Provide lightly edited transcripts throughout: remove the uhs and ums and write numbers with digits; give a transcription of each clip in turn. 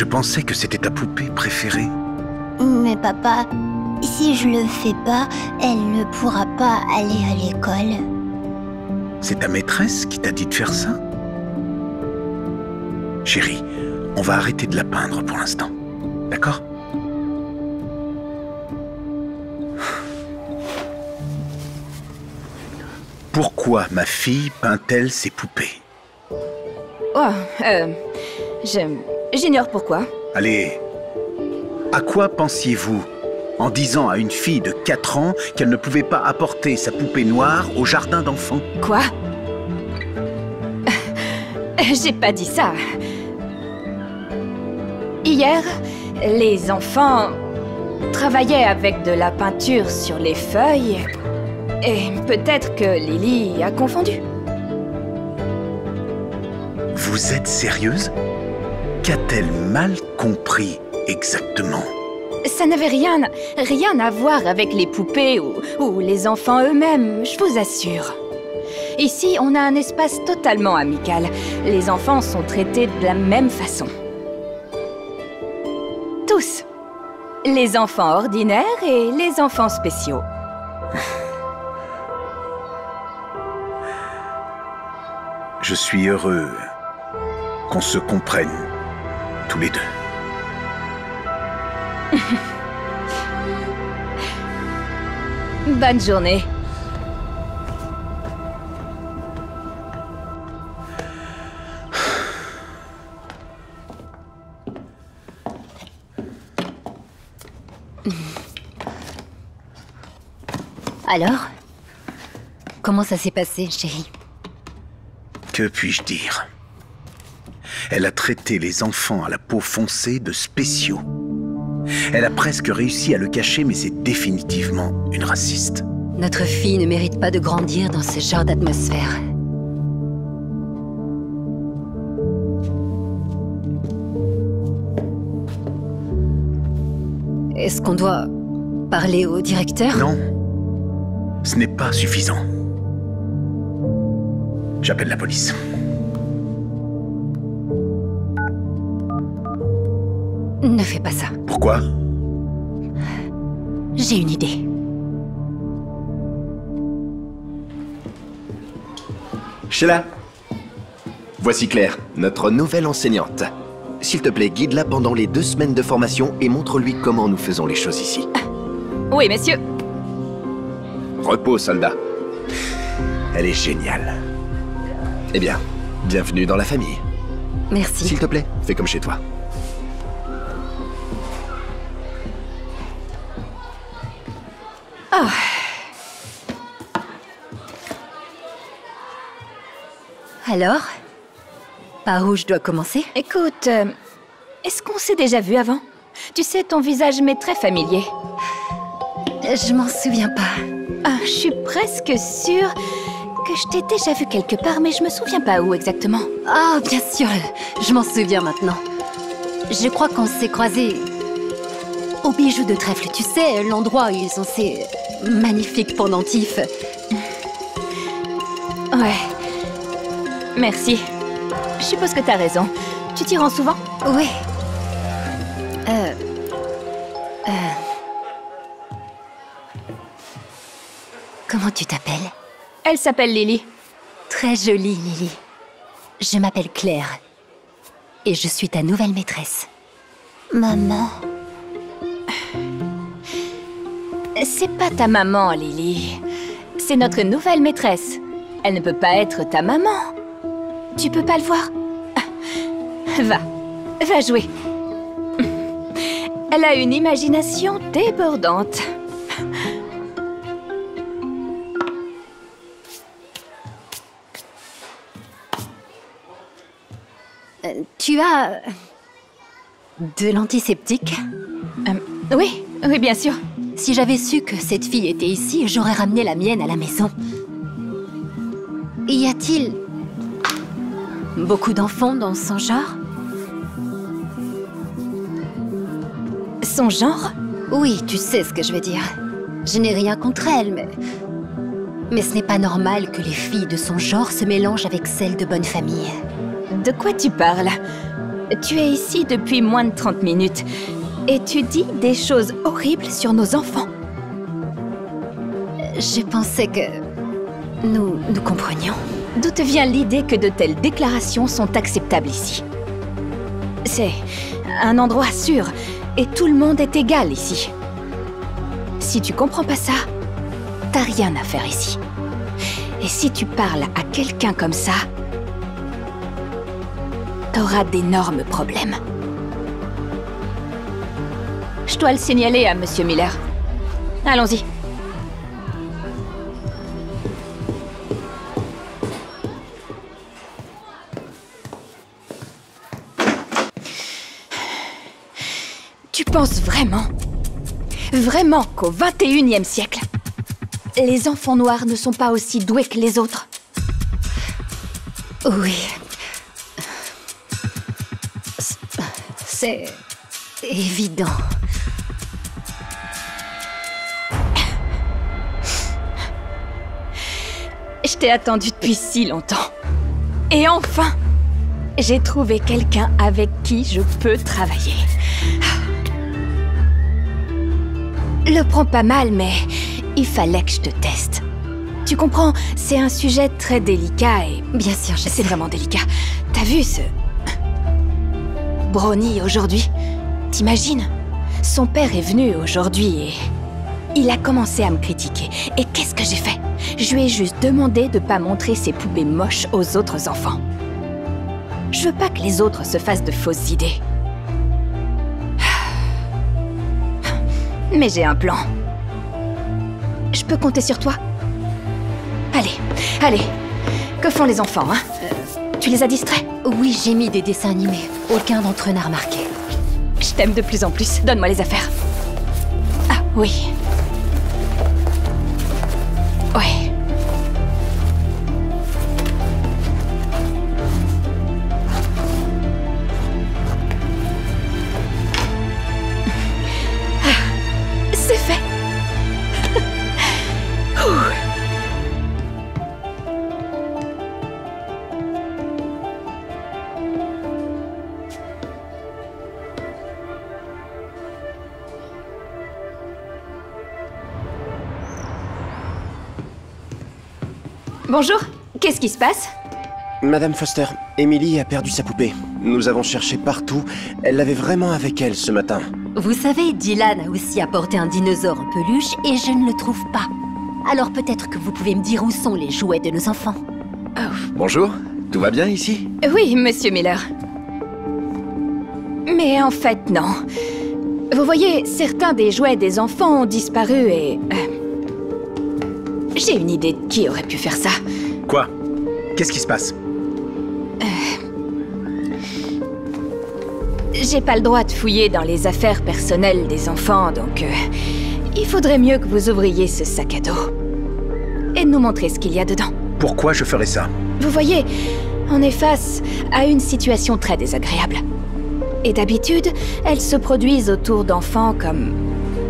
Je pensais que c'était ta poupée préférée. Mais papa, si je le fais pas, elle ne pourra pas aller à l'école. C'est ta maîtresse qui t'a dit de faire ça? Chérie, on va arrêter de la peindre pour l'instant. D'accord? Pourquoi ma fille peint-elle ses poupées? Oh, j'ignore pourquoi. Allez, à quoi pensiez-vous en disant à une fille de 4 ans qu'elle ne pouvait pas apporter sa poupée noire au jardin d'enfants? Quoi? J'ai pas dit ça. Hier, les enfants travaillaient avec de la peinture sur les feuilles et peut-être que Lily a confondu. Vous êtes sérieuse? Qu'a-t-elle mal compris exactement? Ça n'avait rien à voir avec les poupées ou les enfants eux-mêmes, je vous assure. Ici, on a un espace totalement amical. Les enfants sont traités de la même façon. Tous. Les enfants ordinaires et les enfants spéciaux. Je suis heureux qu'on se comprenne, tous les deux. Bonne journée. Alors? Comment ça s'est passé, chérie? Que puis-je dire? Elle a traité les enfants à la peau foncée de spéciaux. Elle a presque réussi à le cacher, mais c'est définitivement une raciste. Notre fille ne mérite pas de grandir dans ce genre d'atmosphère. Est-ce qu'on doit parler au directeur? Non. Ce n'est pas suffisant. J'appelle la police. Ne fais pas ça. Pourquoi? J'ai une idée. Sheila, voici Claire, notre nouvelle enseignante. S'il te plaît, guide-la pendant les 2 semaines de formation et montre-lui comment nous faisons les choses ici. Oui, messieurs. Repos, soldat. Elle est géniale. Eh bien, bienvenue dans la famille. Merci. S'il te plaît, fais comme chez toi. Oh. Alors? Par où je dois commencer? Écoute, est-ce qu'on s'est déjà vu avant? Tu sais, ton visage m'est très familier. Je m'en souviens pas. Ah, je suis presque sûre que je t'ai déjà vu quelque part, mais je me souviens pas où exactement. Ah, bien sûr, je m'en souviens maintenant. Je crois qu'on s'est croisés au bijou de trèfle. Tu sais, l'endroit où ils ont ces magnifiques pendentifs. Ouais. Merci. Je suppose que t'as raison. Tu t'y rends souvent? Oui. Comment tu t'appelles? Elle s'appelle Lily. Très jolie, Lily. Je m'appelle Claire. Et je suis ta nouvelle maîtresse. Maman. C'est pas ta maman, Lily. C'est notre nouvelle maîtresse. Elle ne peut pas être ta maman. Tu peux pas le voir? Va jouer. Elle a une imagination débordante. Tu as... de l'antiseptique? Oui, bien sûr. Si j'avais su que cette fille était ici, j'aurais ramené la mienne à la maison. Y a-t-il beaucoup d'enfants dans son genre? Son genre? Oui, tu sais ce que je veux dire. Je n'ai rien contre elle, mais ce n'est pas normal que les filles de son genre se mélangent avec celles de bonne famille. De quoi tu parles? Tu es ici depuis moins de 30 minutes et tu dis des choses horribles sur nos enfants. Je pensais que nous comprenions. D'où te vient l'idée que de telles déclarations sont acceptables ici? C'est un endroit sûr et tout le monde est égal ici. Si tu comprends pas ça, t'as rien à faire ici. Et si tu parles à quelqu'un comme ça, t'auras d'énormes problèmes. Je dois le signaler à Monsieur Miller. Allons-y. Tu penses vraiment qu'au 21e siècle, les enfants noirs ne sont pas aussi doués que les autres? Oui. C'est évident. Je t'ai attendu depuis si longtemps. Et enfin, j'ai trouvé quelqu'un avec qui je peux travailler. Le prends pas mal, mais il fallait que je te teste. Tu comprends, c'est un sujet très délicat et... Bien sûr, je sais. C'est vraiment délicat. T'as vu ce... Brownie aujourd'hui? T'imagines? Son père est venu aujourd'hui et... il a commencé à me critiquer. Et qu'est-ce que j'ai fait? Je lui ai juste demandé de pas montrer ses poupées moches aux autres enfants. Je veux pas que les autres se fassent de fausses idées. Mais j'ai un plan. Je peux compter sur toi? Allez. Que font les enfants, hein? Tu les as distraits? Oui, j'ai mis des dessins animés. Aucun d'entre eux n'a remarqué. Je t'aime de plus en plus. Donne-moi les affaires. Ah, oui. Ouais. C'est fait. Bonjour, qu'est-ce qui se passe? Madame Foster, Emily a perdu sa poupée. Nous avons cherché partout. Elle l'avait vraiment avec elle ce matin. Vous savez, Dylan a aussi apporté un dinosaure en peluche et je ne le trouve pas. Alors peut-être que vous pouvez me dire où sont les jouets de nos enfants. Bonjour, tout va bien ici? Oui, Monsieur Miller. Mais en fait, non. Vous voyez, certains des jouets des enfants ont disparu et... j'ai une idée de qui aurait pu faire ça. Quoi? Qu'est-ce qui se passe? J'ai pas le droit de fouiller dans les affaires personnelles des enfants, donc... il faudrait mieux que vous ouvriez ce sac à dos. Et nous montrer ce qu'il y a dedans. Pourquoi je ferais ça? Vous voyez, on est face à une situation très désagréable. Et d'habitude, elles se produisent autour d'enfants comme...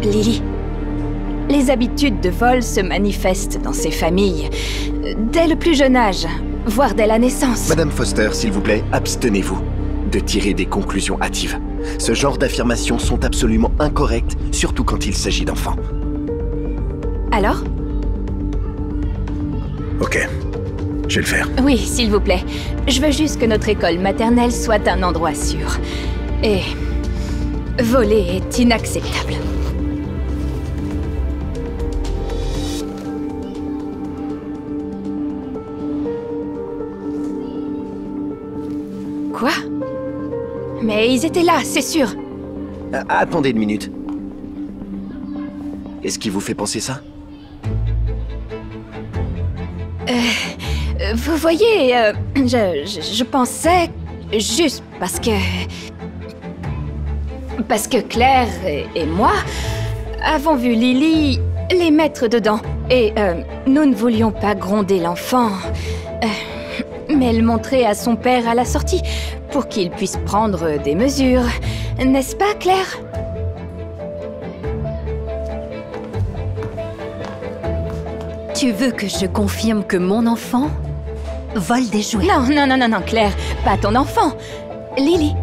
Lily. Les habitudes de vol se manifestent dans ces familles dès le plus jeune âge, voire dès la naissance. Madame Foster, s'il vous plaît, abstenez-vous de tirer des conclusions hâtives. Ce genre d'affirmations sont absolument incorrectes, surtout quand il s'agit d'enfants. Alors? Ok, je vais le faire. Oui, s'il vous plaît. Je veux juste que notre école maternelle soit un endroit sûr. Et... voler est inacceptable. Quoi? Mais ils étaient là, c'est sûr. Attendez une minute. Qu'est-ce qui vous fait penser ça? Vous voyez, je pensais juste parce que Claire et moi avons vu Lily les mettre dedans. Et nous ne voulions pas gronder l'enfant, mais le montrer à son père à la sortie pour qu'il puisse prendre des mesures. N'est-ce pas, Claire? Tu veux que je confirme que mon enfant vole des jouets? Non, Claire, pas ton enfant. Lily.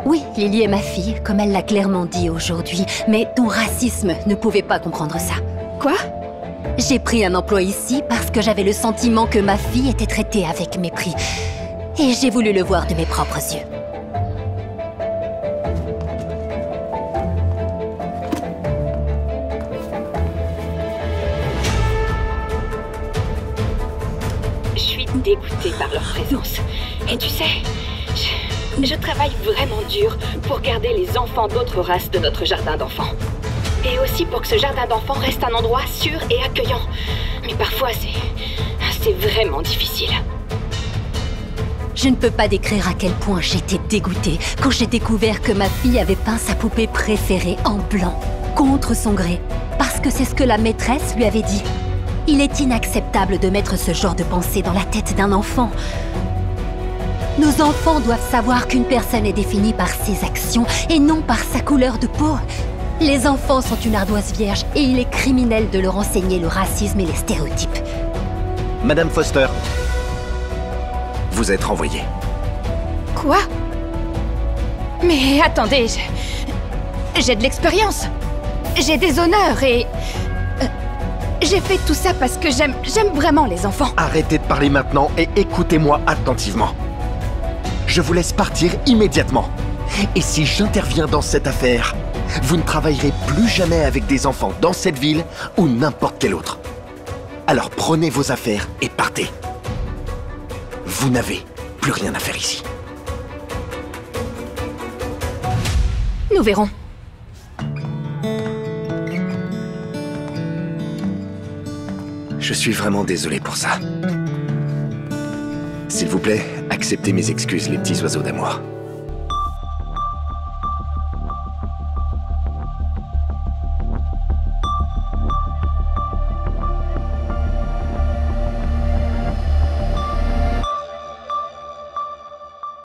Oui, Lily est ma fille, comme elle l'a clairement dit aujourd'hui. Mais ton racisme ne pouvait pas comprendre ça. Quoi? J'ai pris un emploi ici parce que j'avais le sentiment que ma fille était traitée avec mépris. Et j'ai voulu le voir de mes propres yeux. Je suis dégoûtée par leur présence. Et tu sais, je travaille vraiment dur pour garder les enfants d'autres races de notre jardin d'enfants. Et aussi pour que ce jardin d'enfants reste un endroit sûr et accueillant. Mais parfois, c'est vraiment difficile. Je ne peux pas décrire à quel point j'étais dégoûtée quand j'ai découvert que ma fille avait peint sa poupée préférée en blanc, contre son gré, parce que c'est ce que la maîtresse lui avait dit. Il est inacceptable de mettre ce genre de pensée dans la tête d'un enfant. Nos enfants doivent savoir qu'une personne est définie par ses actions et non par sa couleur de peau. Les enfants sont une ardoise vierge et il est criminel de leur enseigner le racisme et les stéréotypes. Madame Foster, vous êtes renvoyée. Quoi? Mais attendez, j'ai de l'expérience. J'ai des honneurs et... j'ai fait tout ça parce que j'aime vraiment les enfants. Arrêtez de parler maintenant et écoutez-moi attentivement. Je vous laisse partir immédiatement. Et si j'interviens dans cette affaire, vous ne travaillerez plus jamais avec des enfants dans cette ville ou n'importe quelle autre. Alors prenez vos affaires et partez. Vous n'avez plus rien à faire ici. Nous verrons. Je suis vraiment désolé pour ça. S'il vous plaît, acceptez mes excuses, les petits oiseaux d'amour.